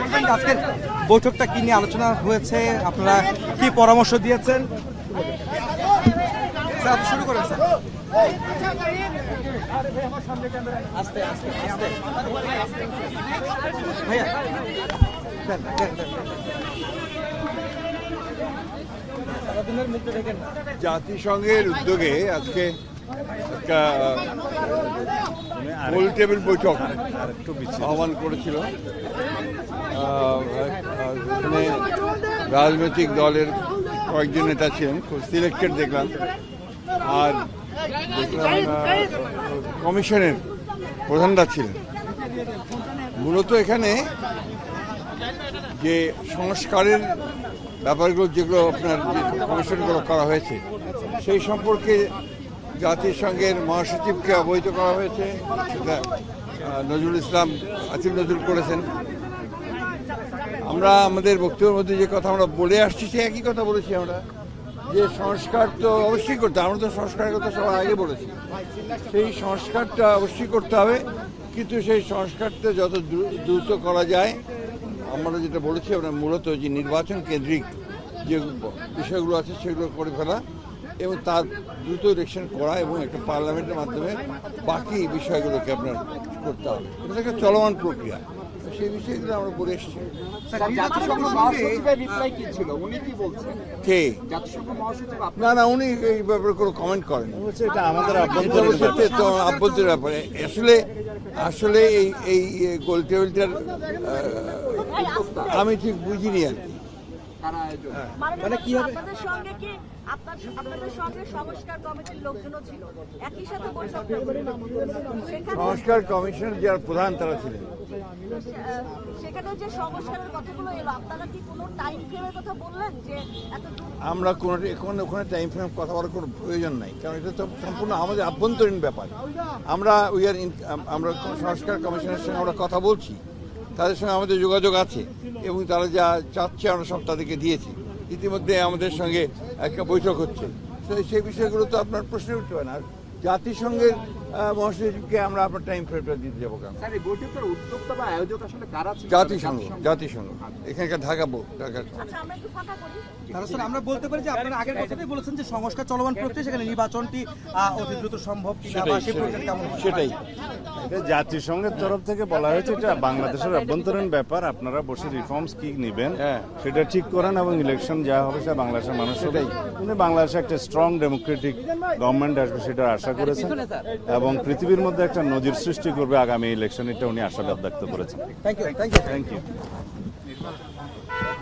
বলবেন যে আজকের বৈঠকটা কি নিয়ে আলোচনা হয়েছে, আপনারা কি পরামর্শ দিয়েছেন? স্যার আপনি শুরু করেন স্যার। আস্তে আস্তে আস্তে ভাইয়া দেন দেন দেন। সারাদিনের মধ্যে দেখেন জাতিসংঘের উদ্যোগে আজকে একটা গোল টেবিল বৈঠক আহ্বান করেছিল। এখানে রাজনৈতিক দলের কয়েকজন নেতা ছিলেন, খুব সিলেক্টেড দেখলাম। আর দেখলাম কমিশনের প্রধানরা ছিলেন। মূলত এখানে যে সংস্কারের ব্যাপারগুলো যেগুলো আপনার কমিশনগুলো করা হয়েছে সেই সম্পর্কে জাতিসংঘের মহাসচিবকে অবহিত করা হয়েছে। সেটা নজরুল ইসলাম আসিফ নজরুল করেছেন। আমরা আমাদের বক্তব্যের মধ্যে যে কথা আমরা বলে আসছি সে একই কথা বলেছি আমরা, যে সংস্কার তো অবশ্যই করতে হবে। আমরা তো সংস্কারের কথা সবার আগে বলেছি, সেই সংস্কারটা অবশ্যই করতে হবে, কিন্তু সেই সংস্কারটা যত দ্রুত করা যায়। আমরা যেটা বলেছি আমরা মূলত যে নির্বাচন কেন্দ্রিক যে বিষয়গুলো আছে সেগুলো করে ফেলা এবং তার দ্রুত ইলেকশন করা এবং একটা পার্লামেন্টের মাধ্যমে বাকি বিষয়গুলোকে আপনার করতে হবে। এটা একটা চলমান প্রক্রিয়া, সেই বিষয়গুলো আমরা বলে এসেছি। কে না না উনি এই ব্যাপারে কোনো কমেন্ট করেন, এটা আমাদের আভ্যন্তরীণ ব্যাপারে। আসলে এই গোল টেবিলটার আমি ঠিক বুঝিনি আর কি। মানে কি হবে? আপনাদের সঙ্গে সংস্কার কমিটির লোকজনও ছিল, একই সাথে বৈঠক সংস্কার কমিশনের যারা প্রধান তারা ছিলেন। সেখানে যে সংস্কারের কথাগুলো এলো, আপনারা কি কোনো টাইম ফ্রেমের কথা বললেন যে আমরা ওখানে টাইম ফ্রেম কথা বলার কোনো প্রয়োজন নাই, কারণ এটা তো সম্পূর্ণ আমাদের আভ্যন্তরীণ ব্যাপার। আমরা আমরা সংস্কার কমিশনের সঙ্গে আমরা কথা বলছি, তাদের সঙ্গে আমাদের যোগাযোগ আছে এবং তারা যা চাচ্ছে আমরা সব তাদেরকে দিয়েছি। ইতিমধ্যে আমাদের সঙ্গে একটা বৈঠক হচ্ছে, সেই বিষয়গুলো তো আপনার প্রশ্ন উঠতে পারে না। জাতিসংঘের মহাসচিবকে আমরা আপনার টাইম ফ্রেমটা দিতে যাবো কেন? জাতিসংঘ এখানকার ঢাকা। আমরা বলতে পারি যে আপনারা আগের কথাটাই বলেছেন যে সংস্কার চলমান প্রক্রিয়া, সেখানে নির্বাচনটি অতি দ্রুত সম্ভব কিনা বা সেই প্রক্রিয়া কেমন সেটাই জাতিসংঘের তরফ থেকে বলা হয়েছে এটা বাংলাদেশের অভ্যন্তরীণ ব্যাপার, আপনারা বসে রিফর্মস কি নেবেন সেটা ঠিক করেন এবং ইলেকশন যা হবে সেটা বাংলাদেশের মানুষ সেটাই। উনি বাংলাদেশে একটা স্ট্রং ডেমোক্রেটিক গভর্নমেন্ট আসবে সেটা আশা করেছেন এবং পৃথিবীর মধ্যে একটা নজির সৃষ্টি করবে আগামী ইলেকশন, এটা উনি আশাবাদ ব্যক্ত করেছেন। Thank you.